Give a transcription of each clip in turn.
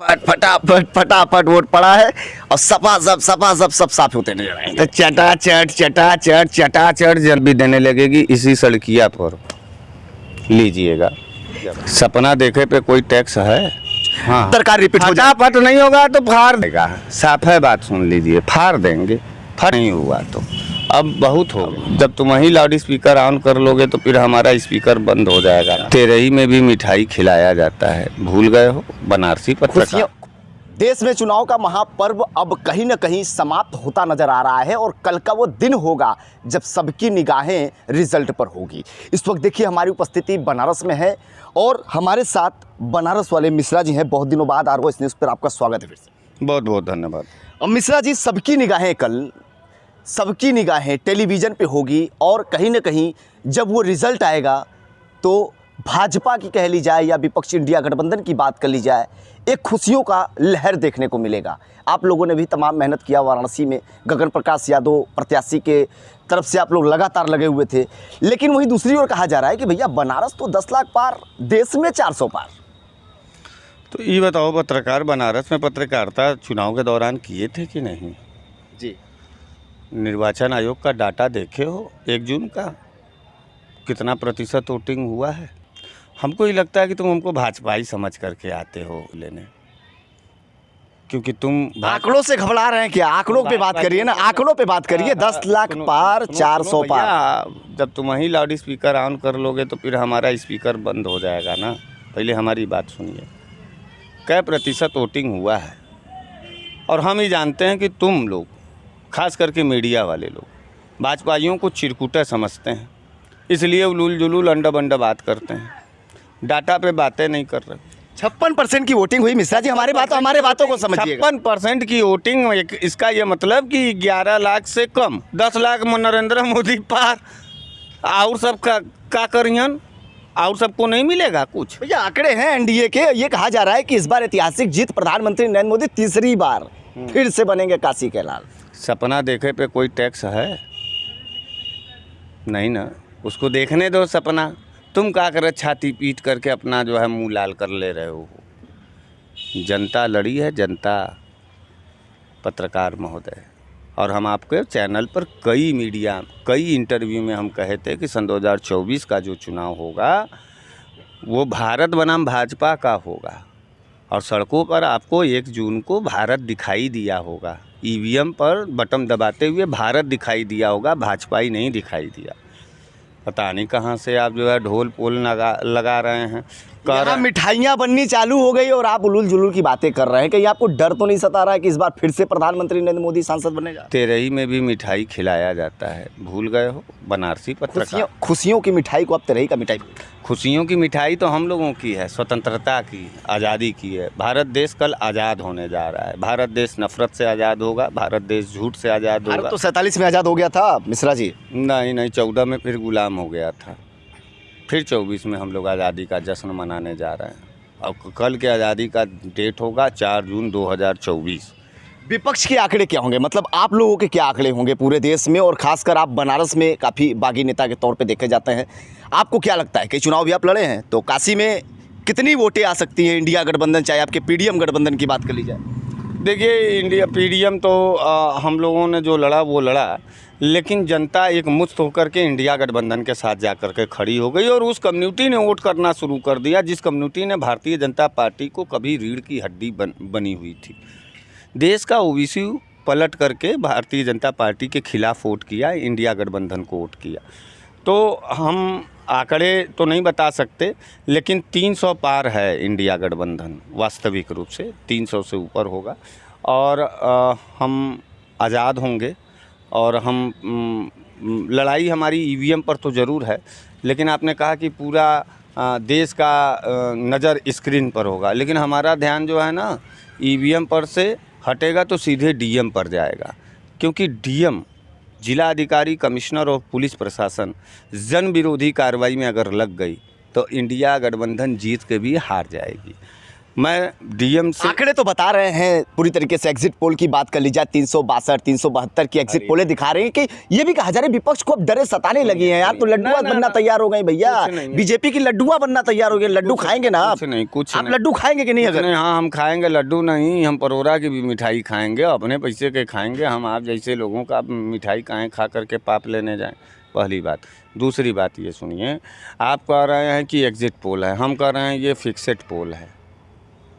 फटाफट फटाफट वोट पड़ा है और सपा सब साफ होते नजर आएंगे। चटाचट जल भी देने लगेगी इसी सड़किया पर। लीजिएगा, सपना देखे पे कोई टैक्स है? हाँ, सरकार रिपीट हो जाए। फटाफट नहीं होगा तो फाड़ देगा। साफ है बात, सुन लीजिए, फाड़ देंगे। फट नहीं हुआ तो अब बहुत हो गया। जब तुम ही लाउड स्पीकर ऑन कर लोगे तो फिर हमारा स्पीकर बंद हो जाएगा। तेरही में भी मिठाई खिलाया जाता है, भूल गए हो? बनारसी पत्रकार। देश में चुनाव का महापर्व अब कहीं न कहीं समाप्त होता नजर आ रहा है और कल का वो दिन होगा जब सबकी निगाहें रिजल्ट पर होगी। इस वक्त देखिए हमारी उपस्थिति बनारस में है और हमारे साथ बनारस वाले मिश्रा जी हैं। बहुत दिनों बाद आरओएस न्यूज़ पर आपका स्वागत है फिर से। बहुत बहुत धन्यवाद। और मिश्रा जी, सबकी निगाहें टेलीविज़न पे होगी और कहीं न कहीं जब वो रिज़ल्ट आएगा तो भाजपा की कह ली जाए या विपक्ष इंडिया गठबंधन की बात कर ली जाए, एक खुशियों का लहर देखने को मिलेगा। आप लोगों ने भी तमाम मेहनत किया वाराणसी में, गगन प्रकाश यादव प्रत्याशी के तरफ से आप लोग लगातार लगे हुए थे, लेकिन वहीं दूसरी ओर कहा जा रहा है कि भैया बनारस तो 10 लाख पार, देश में 400 पार। तो ये बताओ, पत्रकार बनारस में पत्रकारिता चुनाव के दौरान किए थे कि नहीं? जी, निर्वाचन आयोग का डाटा देखे हो 1 जून का? कितना प्रतिशत वोटिंग हुआ है? हमको ये लगता है कि तुम हमको भाजपाई समझ करके आते हो लेने, क्योंकि तुम आंकड़ों से घबरा रहे हैं क्या? आंकड़ों पे बात करिए ना, आंकड़ों पे बात करिए। 10 लाख पार, 400 पार। जब तुम ही लाउड स्पीकर ऑन कर लोगे तो फिर हमारा स्पीकर बंद हो जाएगा ना। पहले हमारी बात सुनिए, क्या प्रतिशत वोटिंग हुआ है? और हम ही जानते हैं कि तुम लोग, खास करके मीडिया वाले लोग, भाजपाइयों को चिरकुटा समझते हैं, इसलिए उलूल जुलूल अंडा बंडा बात करते हैं, डाटा पे बातें नहीं कर रहे। 56% की वोटिंग हुई मिश्रा जी। हमारी बातों को समझिएगा। 56% की वोटिंग, इसका ये मतलब कि 11 लाख से कम, 10 लाख में नरेंद्र मोदी पार। और सब का करियन, और सबको नहीं मिलेगा कुछ? भैया आंकड़े हैं एनडीए के, ये कहा जा रहा है कि इस बार ऐतिहासिक जीत, प्रधानमंत्री नरेंद्र मोदी तीसरी बार फिर से बनेंगे काशी के लाल। सपना देखे पे कोई टैक्स है? नहीं ना, उसको देखने दो सपना। तुम क्या करे, छाती पीट करके अपना जो है मुंह लाल कर ले रहे हो। जनता लड़ी है, जनता, पत्रकार महोदय। और हम आपके चैनल पर कई इंटरव्यू में हम कहे थे कि सन 2024 का जो चुनाव होगा वो भारत बनाम भाजपा का होगा और सड़कों पर आपको 1 जून को भारत दिखाई दिया होगा। ईवीएम पर बटन दबाते हुए भारत दिखाई दिया होगा, भाजपाई नहीं दिखाई दिया। पता नहीं कहाँ से आप जो है ढोल पोल लगा रहे हैं। मिठाइयाँ बननी चालू हो गई और आप उलूल जुलूल की बातें कर रहे हैं। कहीं आपको डर तो नहीं सता रहा है कि इस बार फिर से प्रधानमंत्री नरेंद्र मोदी सांसद बनेगा? तेरही में भी मिठाई खिलाया जाता है, भूल गए हो? बनारसी पत्रकार। खुशियों की मिठाई को आप तेरही का मिठाई? खुशियों की मिठाई तो हम लोगों की है, स्वतंत्रता की, आज़ादी की है। भारत देश कल आज़ाद होने जा रहा है। भारत देश नफरत से आज़ाद होगा, भारत देश झूठ से आज़ाद होगा। तो 47 में आज़ाद हो गया था मिश्रा जी। नहीं, 14 में फिर गुलाम हो गया था, फिर 24 में हम लोग आज़ादी का जश्न मनाने जा रहे हैं। और कल के आज़ादी का डेट होगा 4 जून 2024। विपक्ष के आंकड़े क्या होंगे, मतलब आप लोगों के क्या आंकड़े होंगे पूरे देश में, और खासकर आप बनारस में काफ़ी बागी नेता के तौर पे देखे जाते हैं। आपको क्या लगता है कि चुनाव भी आप लड़े हैं तो काशी में कितनी वोटें आ सकती हैं इंडिया गठबंधन, चाहे आपके पीडीएम गठबंधन की बात कर ली जाए? देखिए, इंडिया पीडीएम तो हम लोगों ने जो लड़ा वो लड़ा, लेकिन जनता एक मुश्त होकर के इंडिया गठबंधन के साथ जाकर के खड़ी हो गई और उस कम्युनिटी ने वोट करना शुरू कर दिया, जिस कम्युनिटी ने भारतीय जनता पार्टी को कभी रीढ़ की हड्डी बनी हुई थी। देश का ओबीसी पलट करके भारतीय जनता पार्टी के खिलाफ वोट किया, इंडिया गठबंधन को वोट किया। तो हम आंकड़े तो नहीं बता सकते, लेकिन 300 पार है इंडिया गठबंधन, वास्तविक रूप से 300 से ऊपर होगा। और हम आज़ाद होंगे और हम लड़ाई हमारी ईवीएम पर तो ज़रूर है, लेकिन आपने कहा कि पूरा देश का नज़र स्क्रीन पर होगा, लेकिन हमारा ध्यान जो है ना ईवीएम पर से हटेगा तो सीधे डीएम पर जाएगा, क्योंकि डीएम, जिला अधिकारी, कमिश्नर और पुलिस प्रशासन जन विरोधी कार्रवाई में अगर लग गई तो इंडिया गठबंधन जीत के भी हार जाएगी। मैं डीएम से आंकड़े तो बता रहे हैं पूरी तरीके से। एग्जिट पोल की बात कर ली जाए 362 372 की एग्जिट पोलें दिखा रही हैं कि ये भी कहा जा रहा है विपक्ष को अब डरे सताने लगी हैं यार। तो लड्डुआ बनना तैयार हो गए भैया, बीजेपी की लड्डुआ बनना तैयार हो गए। लड्डू खाएंगे ना आप? कुछ आप लड्डू खाएंगे कि नहीं? अगर हाँ हम खाएंगे लड्डू नहीं, हम परोरा की भी मिठाई खाएंगे, अपने पैसे के खाएंगे। हम आप जैसे लोगों का मिठाई काहें खा करके पाप लेने जाएं, पहली बात। दूसरी बात ये सुनिए, आप कह रहे हैं कि एग्जिट पोल है, हम कह रहे हैं ये फिक्सेड पोल है,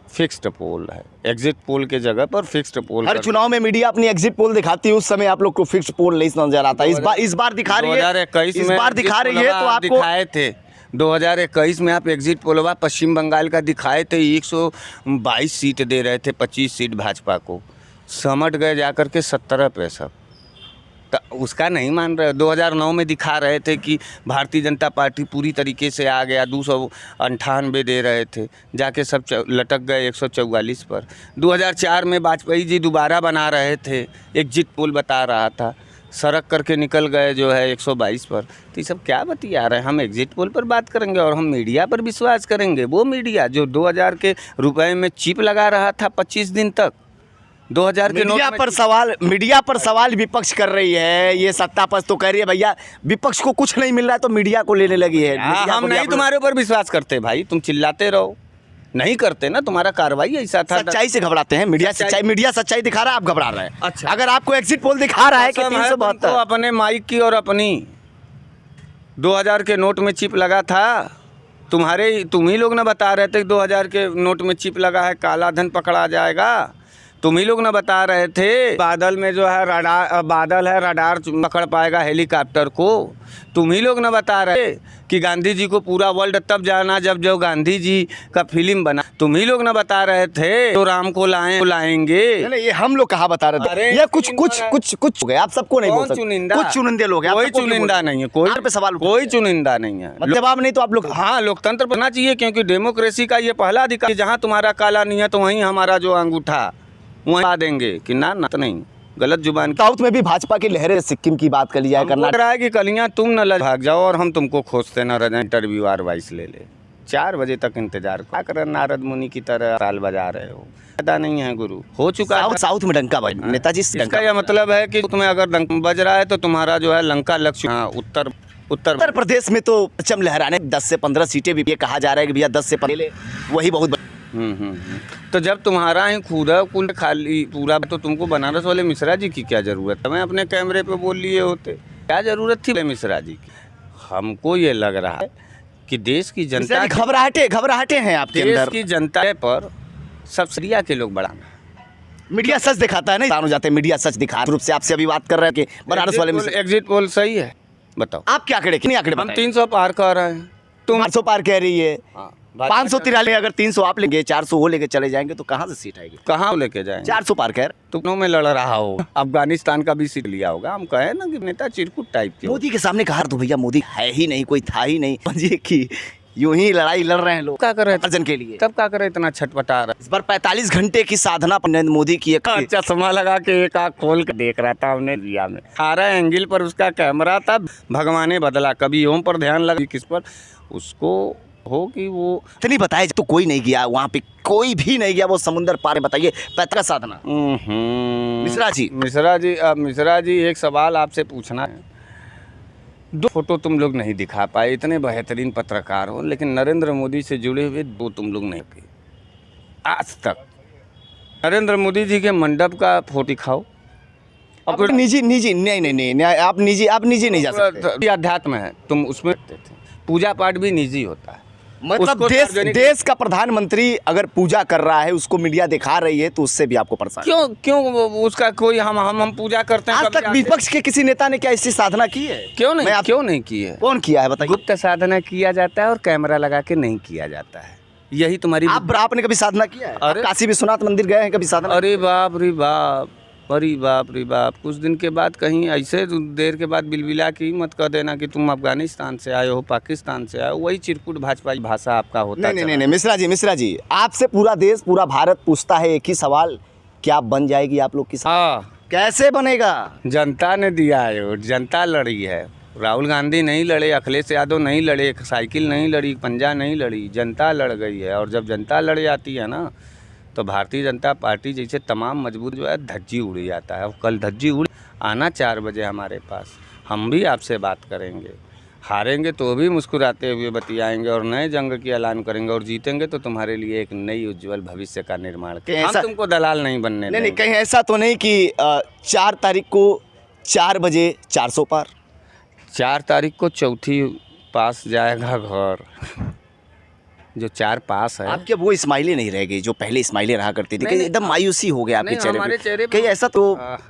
फिक्स्ड पोल है। एग्जिट पोल के जगह पर फिक्स्ड पोल। हर चुनाव में मीडिया अपनी एग्जिट पोल दिखाती है, उस समय आप लोग को फिक्स्ड पोल नहीं नजर आता। इस बार दिखा रही है, 2021 इस में बार दिखा रही है तो आपको दिखाए थे। 2021 में आप एग्जिट पोलवा पश्चिम बंगाल का दिखाए थे, 122 सीट दे रहे थे, 25 सीट भाजपा को, समट गए जाकर के 17 पे सब। तो उसका नहीं मान रहे। 2009 में दिखा रहे थे कि भारतीय जनता पार्टी पूरी तरीके से आ गया, 298 दे रहे थे, जाके सब लटक गए 144 पर। 2004 में वाजपेयी जी दोबारा बना रहे थे, एग्जिट पोल बता रहा था, सड़क करके निकल गए जो है 122 पर। तो ये सब क्या बतिया रहे हैं? हम एग्जिट पोल पर बात करेंगे और हम मीडिया पर विश्वास करेंगे। वो मीडिया जो 2000 के रुपए में चिप लगा रहा था 25 दिन तक, 2000 के मीडिया पर सवाल विपक्ष कर रही है। ये सत्ता पक्ष तो कह रही है भैया विपक्ष को कुछ नहीं मिल रहा है तो मीडिया को लेने लगी है। हम नहीं तुम्हारे ऊपर विश्वास करते भाई, तुम चिल्लाते रहो, नहीं करते ना, तुम्हारा कार्रवाई ऐसा था। सच्चाई से घबराते हैं मीडिया, सच्चाई दिखा रहा है, आप घबरा रहे हैं। अच्छा, अगर आपको एग्जिट पोल दिखा रहा है कि 372, तो अपने माइक की और अपनी 2000 के नोट में चिप लगा था, तुम ही लोग ना बता रहे थे कि 2000 के नोट में चिप लगा है, काला धन पकड़ा जाएगा। तुम ही लोग ना बता रहे थे बादल में जो है रडार पकड़ पाएगा हेलीकॉप्टर को। तुम ही लोग ना बता रहे कि गांधी जी को पूरा वर्ल्ड तब जाना जब जो गांधी जी का फिल्म बना। तुम ही लोग ना बता रहे थे तो राम को लाएंगे। नहीं, ये हम लोग कहाँ बता रहे थे? ये कुछ हो गया, आप सबको नहीं बोल सकते। कुछ चुनिंदे लोग हैं, कोई चुनिंदा नहीं है, कोई पे सवाल, कोई चुनिंदा नहीं है। जवाब नहीं तो आप लोग, हाँ लोकतंत्र बनना चाहिए, क्योंकि डेमोक्रेसी का ये पहला अधिकार, जहाँ तुम्हारा काला नहीं है तो वहीं हमारा जो अंगूठा वहाँ देंगे कि ना नहीं, गलत जुबान। साउथ में भी भाजपा की लहरें, सिक्किम की बात कर लिया है, कर्नाटक रहा है कि कलियाँ तुम न भाग जाओ और हम तुमको खोजते न रह जाए, इंटरव्यू आरवाइस ले 4 बजे तक इंतजार क्या कर, नारद मुनि की तरह ताल बजा रहे हो, फायदा नहीं है गुरु, हो चुका है। साउथ में डंका बज, नेताजी इसका यह मतलब है कि तुम्हें अगर डंका बज रहा है तो तुम्हारा जो है लंका लक्ष्य। हाँ, उत्तर प्रदेश में तो परचम लहराने 10 से 15 सीटें भी, ये कहा जा रहा है कि भैया 10 से 15 वही बहुत। तो जब तुम्हारा ही खुदा कुल खाली पूरा, तो तुमको बनारस वाले मिश्रा जी की क्या जरूरत है? मैं अपने कैमरे पे बोल लिए होते, क्या जरूरत थी मिश्रा जी की? हमको ये लग रहा है कि देश की जनता घबराहटे हैं आपके अंदर। देश की जनता पर सब्सिडिया के लोग बढ़ाना, मीडिया सच दिखाता है, नहीं जाते मीडिया सच दिखा रूप से आपसे अभी बात कर रहे हैं कि बनारस वाले एग्जिट पोल सही है। बताओ आप क्या आंकड़े, कितने आंकड़े? हम 300 पार कर रहे हैं, तुम 800 पार कह रही है। 543, अगर 300 आप लेंगे, 400 वो लेके चले जाएंगे तो कहाँ से सीट आएगी? कहाँ लेके जाएंगे? 400 पार कह तुम में लड़ रहा हो, अफगानिस्तान का भी सीट लिया होगा। हम कहे ना कि नेता चिरकुट टाइप के। मोदी के सामने कहा तो भैया मोदी है ही नहीं, कोई था ही नहीं, की यूं ही लड़ाई लड़ रहे हैं लोग। क्या कर रहे अर्जन के लिए? तब क्या करे इतना छटपटा रहा? इस बार 45 घंटे की साधना नरेंद्र मोदी की। चश्मा लगा के एक आँख खोल के देख रहा था हमने दिया में, 18 एंगल पर उसका कैमरा था, भगवाने बदला, कभी ओम पर ध्यान लगा, किस पर उसको हो कि वो इतनी बताए तो कोई नहीं गया वहाँ पे, कोई भी नहीं गया वो समुद्र पार। बताइए 35 साधना। मिश्रा जी एक सवाल आपसे पूछना है। 2 फोटो तुम लोग नहीं दिखा पाए, इतने बेहतरीन पत्रकार हो, लेकिन नरेंद्र मोदी से जुड़े हुए 2 तुम लोग नहीं किए आज तक। नरेंद्र मोदी जी के मंडप का फोटो दिखाओ। अब निजी नहीं, आप निजी नहीं जा सकते। अध्यात्म है, तुम उसमें पूजा पाठ भी निजी होता है। मतलब देश का प्रधानमंत्री अगर पूजा कर रहा है, उसको मीडिया दिखा रही है, तो उससे भी आपको परेशान क्यों उसका कोई हम पूजा करते हैं? आज तक विपक्ष के किसी नेता ने क्या ऐसी साधना की है? क्यों नहीं की है? कौन किया है बताइए? गुप्त साधना किया जाता है और कैमरा लगा के नहीं किया जाता है। यही तुम्हारी आपने कभी साधना किया है? काशी विश्वनाथ मंदिर गए हैं कभी साधना? अरे बाप रे बाप, कुछ दिन के बाद कहीं ऐसे देर के बाद बिलबिला की मत कह देना कि तुम अफगानिस्तान से आए हो, पाकिस्तान से आए हो, वही चिरकुट भाजपा भाषा आपका होता है। नहीं, मिश्रा जी आपसे पूरा देश, पूरा भारत पूछता है एक ही सवाल, क्या बन जाएगी आप लोग की? हाँ, कैसे बनेगा? जनता ने दिया है, जनता लड़ी है, राहुल गांधी नहीं लड़े, अखिलेश यादव नहीं लड़े, साइकिल नहीं लड़ी, पंजा नहीं लड़ी, जनता लड़ गई है। और जब जनता लड़ जाती है ना तो भारतीय जनता पार्टी जैसे तमाम मजबूत जो है धज्जी उड़ जाता है। और कल धज्जी उड़ आना 4 बजे हमारे पास, हम भी आपसे बात करेंगे। हारेंगे तो भी मुस्कुराते हुए बतियाएंगे और नए जंग की ऐलान करेंगे, और जीतेंगे तो तुम्हारे लिए एक नई उज्जवल भविष्य का निर्माण। हम तुमको दलाल नहीं बनने देंगे। नहीं, कहीं ऐसा तो नहीं कि 4 तारीख को 4 बजे 400 पार? 4 तारीख को चौथी पास जाएगा घर, जो 4 पास है। आपके वो स्माइली नहीं रह गई जो पहले स्माइली रहा करती थी, कहीं एकदम मायूसी हो गया आपके चेहरे पे। कहीं ऐसा तो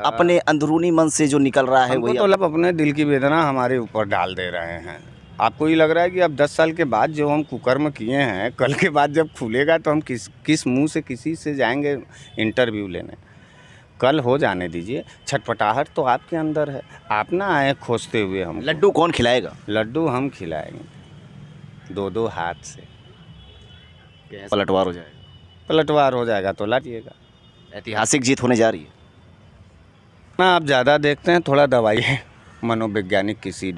अपने अंदरूनी मन से जो निकल रहा है वही तो मतलब अपने दिल की वेदना हमारे ऊपर डाल दे रहे हैं। आपको ये लग रहा है कि अब 10 साल के बाद जो हम कुकर्म किए हैं, कल के बाद जब खुलेगा तो हम किस मुंह से किसी से जाएंगे इंटरव्यू लेने? कल हो जाने दीजिए। छटपटाहट तो आपके अंदर है, आप ना आए खोजते हुए। हम लड्डू कौन खिलाएगा? लड्डू हम खिलाएंगे 2-2 हाथ से। पलटवार हो जाएगा? पलटवार हो जाएगा तो लाइएगा। ऐतिहासिक जीत होने जा रही है ना। आप ज़्यादा देखते हैं, थोड़ा दवाई है मनोवैज्ञानिक किसी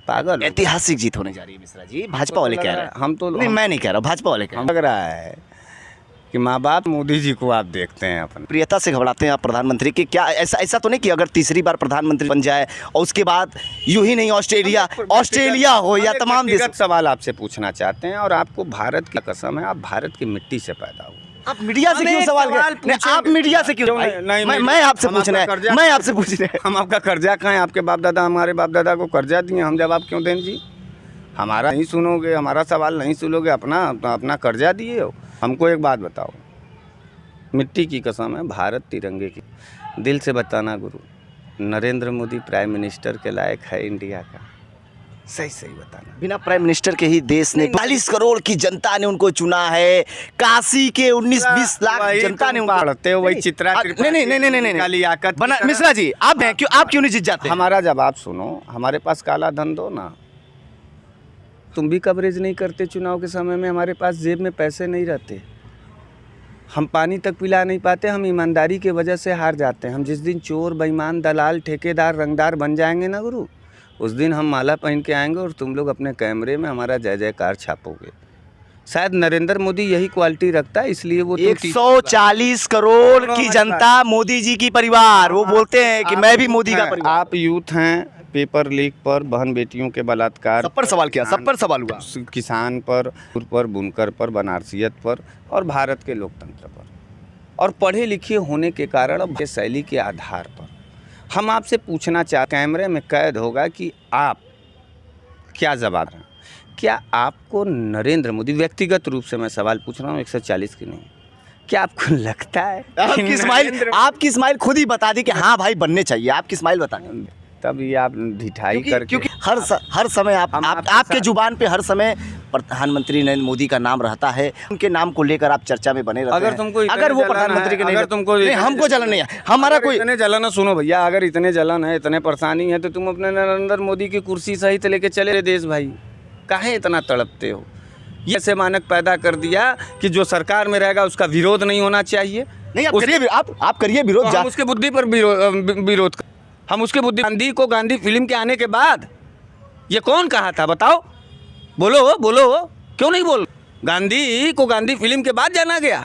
पागल। ऐतिहासिक जीत होने जा रही है मिश्रा जी, भाजपा वाले कह रहे हैं। हम तो नहीं, मैं नहीं कह रहा, भाजपा वाले कह रहे हैं। लग रहा है कि माँ बाप मोदी जी को आप देखते हैं अपन। प्रियता से घबराते हैं आप प्रधानमंत्री के? क्या ऐसा तो नहीं कि अगर तीसरी बार प्रधानमंत्री बन जाए और उसके बाद यूं ही नहीं ऑस्ट्रेलिया हो या तमाम देश? सवाल आपसे पूछना चाहते हैं, और आपको भारत की कसम है, आप भारत की मिट्टी से पैदा हुए। आप मीडिया से क्यों सवाल कर? आप मीडिया से क्यों? मैं आपसे पूछ रहा हूं, मैं आपसे पूछ रहा हूं। हम आपका कर्जा खाएं? आपके बाप दादा हमारे बाप दादा को कर्जा दिए, हम जवाब क्यों दें जी? हमारा नहीं सुनोगे, हमारा सवाल नहीं सुनोगे, अपना कर्जा दिए हो। हमको एक बात बताओ, मिट्टी की कसम है, भारत तिरंगे की। दिल से बताना गुरु, नरेंद्र मोदी प्राइम मिनिस्टर के लायक है इंडिया का? सही बताना। बिना प्राइम मिनिस्टर के ही देश ने 40 करोड़ की जनता ने उनको चुना है। काशी के 19-20 लाख जनता ने पढ़ते हो वही चित्रा। नहीं, मिश्रा जी आप क्यों नहीं जीत जाते? हमारा जवाब सुनो, हमारे पास काला धन दो ना। तुम भी कवरेज नहीं करते चुनाव के समय में, हमारे पास जेब में पैसे नहीं रहते, हम पानी तक पिला नहीं पाते, हम ईमानदारी की वजह से हार जाते हैं। हम जिस दिन चोर, बेईमान, दलाल, ठेकेदार, रंगदार बन जाएंगे ना गुरु, उस दिन हम माला पहन के आएंगे और तुम लोग अपने कैमरे में हमारा जय जयकार छापोगे। शायद नरेंद्र मोदी यही क्वालिटी रखता है, इसलिए वो 140 करोड़ की जनता मोदी जी की परिवार, वो बोलते हैं कि मैं भी मोदी का परिवार। आप यूथ हैं, पेपर लीक पर, बहन बेटियों के बलात्कार, सब पर सवाल किया, सब पर सवाल हुआ। किसान पर, बुनकर पर, बनारसियत पर, और भारत के लोकतंत्र पर, और पढ़े लिखे होने के कारण अब शैली के आधार पर हम आपसे पूछना चाहते, कैमरे में कैद होगा कि आप क्या जवाब दें? क्या आपको नरेंद्र मोदी, व्यक्तिगत रूप से मैं सवाल पूछ रहा हूँ, 140 की नहीं, क्या आपको लगता है आपकी स्माइल खुद ही बता दी कि हाँ भाई बनने चाहिए? आपकी स्माइल बता दी, तब ये आप ढिठाई करके, क्योंकि हर समय आपके जुबान पे हर समय प्रधानमंत्री नरेंद्र मोदी का नाम रहता है, उनके नाम को लेकर आप चर्चा में बने रहते हैं। अगर वो प्रधानमंत्री के नहीं, हमको जलन नहीं है, हमारा कोई इतने जलन है। सुनो भैया, अगर इतने जलन है, इतने परेशानी है, तो तुम अपने नरेंद्र मोदी की कुर्सी सहित लेके चले देश भाई, काहे इतना तड़पते हो? ये ऐसे मानक पैदा कर दिया कि जो सरकार में रहेगा उसका विरोध नहीं होना चाहिए। नहीं, आप करिए विरोध, हम उसके बुद्धि पर विरोध, हम उसके बुद्धि। गांधी को गांधी फिल्म के आने के बाद ये कौन कहा था बताओ? बोलो क्यों नहीं बोल? गांधी को गांधी फिल्म के बाद जाना गया।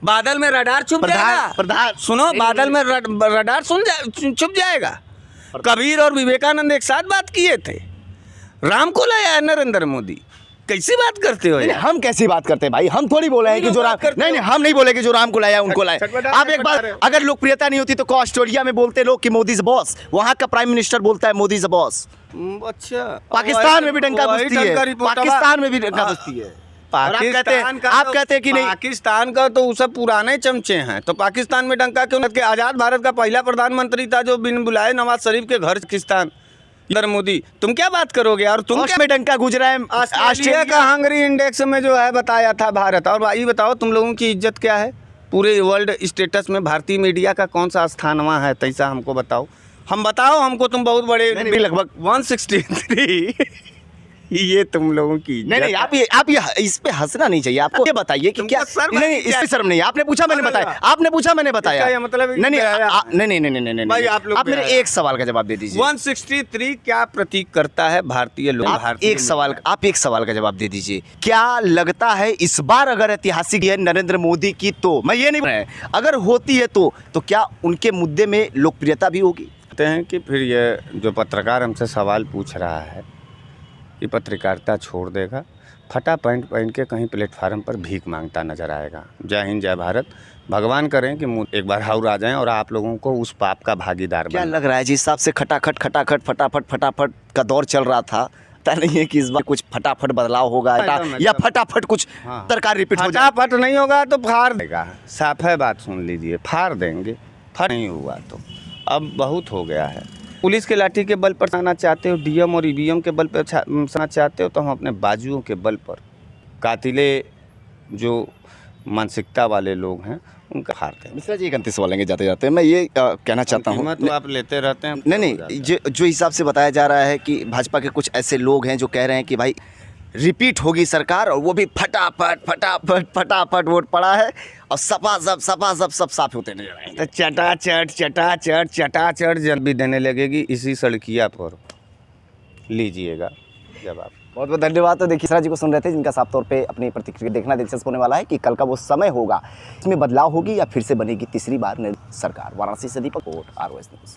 बादल में रडार छुप जाएगा, सुनो, बादल में रडार छुप जाएगा। कबीर और विवेकानंद एक साथ बात किए थे, राम को लाया है नरेंद्र मोदी। कैसी बात करते हो? हम कैसी बात करते हैं भाई? हम थोड़ी बोले हैं कि जो राम, नहीं, हम नहीं बोले कि जो राम को लाया उनको लाया। आप एक बात, अगर लोकप्रियता नहीं होती तो ऑस्ट्रेलिया में बोलते लोग कि मोदी इज बॉस, वहाँ का प्राइम मिनिस्टर बोलता है मोदी इज बॉस। अच्छा, पाकिस्तान में भी डंका बजती है, पाकिस्तान में भी डंका बजती है। आप कहते हैं कि नहीं, पाकिस्तान का तो सब पुराने चमचे हैं, तो पाकिस्तान में डंका क्यों? आजाद भारत का पहला प्रधानमंत्री था जो बिन बुलाए नवाज शरीफ के घर पाकिस्तान। नरेंद्र मोदी, तुम क्या बात करोगे? और तुम क्या में डंका गुजरा है? ऑस्ट्रेलिया का हंगरी इंडेक्स में जो है बताया था भारत। और भाई बताओ, तुम लोगों की इज्जत क्या है पूरे वर्ल्ड स्टेटस में? भारतीय मीडिया का कौन सा स्थान वहाँ है? तैसा हमको बताओ, हमको तुम बहुत बड़े, लगभग 163 ये तुम लोगों की नहीं नहीं, आप ये इस पे हंसना नहीं चाहिए आपको। ये बताइए कि क्या तुमको शर्म नहीं आनी इस पे चाहिए। शर्म नहीं, आपने पूछा मैंने बताया, आपने पूछा मैंने बताया। इसका ये मतलब है कि नहीं नहीं बेहया- नहीं नहीं नहीं नहीं नहीं, भाई, नहीं, आप लोग आप मेरे बेहया। एक सवाल का जवाब दे दीजिए। 163 क्या प्रतीक करता है भारतीय लोग? आप एक सवाल का जवाब दे दीजिए। क्या लगता है इस बार अगर ऐतिहासिक है नरेंद्र मोदी की, तो मैं ये नहीं, अगर होती है तो क्या उनके मुद्दे में लोकप्रियता भी होगी? कहते हैं कि फिर ये जो पत्रकार हमसे सवाल पूछ रहा है ये पत्रकारिता छोड़ देगा, फटा पैंट पहन के कहीं प्लेटफार्म पर भीख मांगता नजर आएगा। जय हिंद, जय भारत। भगवान करें कि एक बार और आ जाएं और आप लोगों को उस पाप का भागीदार क्या बनाएं। लग रहा है जिस हिसाब से खटाखट खटाखट फटाफट फटाफट का दौर चल रहा था, पता नहीं है कि इस बार कुछ फटाफट बदलाव होगा या फटाफट कुछ हाँ। तरकार रिपीट हो जाए। फटाफट नहीं होगा तो फाड़ देगा। साफ है बात, सुन लीजिए, फाड़ देंगे। फट नहीं हुआ तो अब बहुत हो गया है। पुलिस के लाठी के बल पर आना चाहते हो, डीएम और ईवीएम के बल पर आना चाहते हो, तो हम अपने बाजुओं के बल पर कातिले जो मानसिकता वाले लोग हैं उनका फाड़ देंगे। मिश्रा जी एक अंतिम सवाल लेंगे जाते जाते, मैं ये कहना चाहता हूँ, कीमत तो आप लेते रहते हैं। नहीं जो हिसाब से बताया जा रहा है कि भाजपा के कुछ ऐसे लोग हैं जो कह रहे हैं कि भाई रिपीट होगी सरकार, और वो भी फटाफट फटाफट फटाफट वोट पड़ा है और सपा सब साफ होते नजर आएंगे। तो चटाचट जब भी देने लगेगी इसी सड़किया पर लीजिएगा जवाब। बहुत बहुत धन्यवाद। तो देखिए मिश्रा जी को सुन रहे थे, जिनका साफ तौर पे अपनी प्रतिक्रिया देखना दिलचस्प होने वाला है कि कल का वो समय होगा इसमें बदलाव होगी या फिर से बनेगी तीसरी बार सरकार। वाराणसी से दीपक, ROS न्यूज़।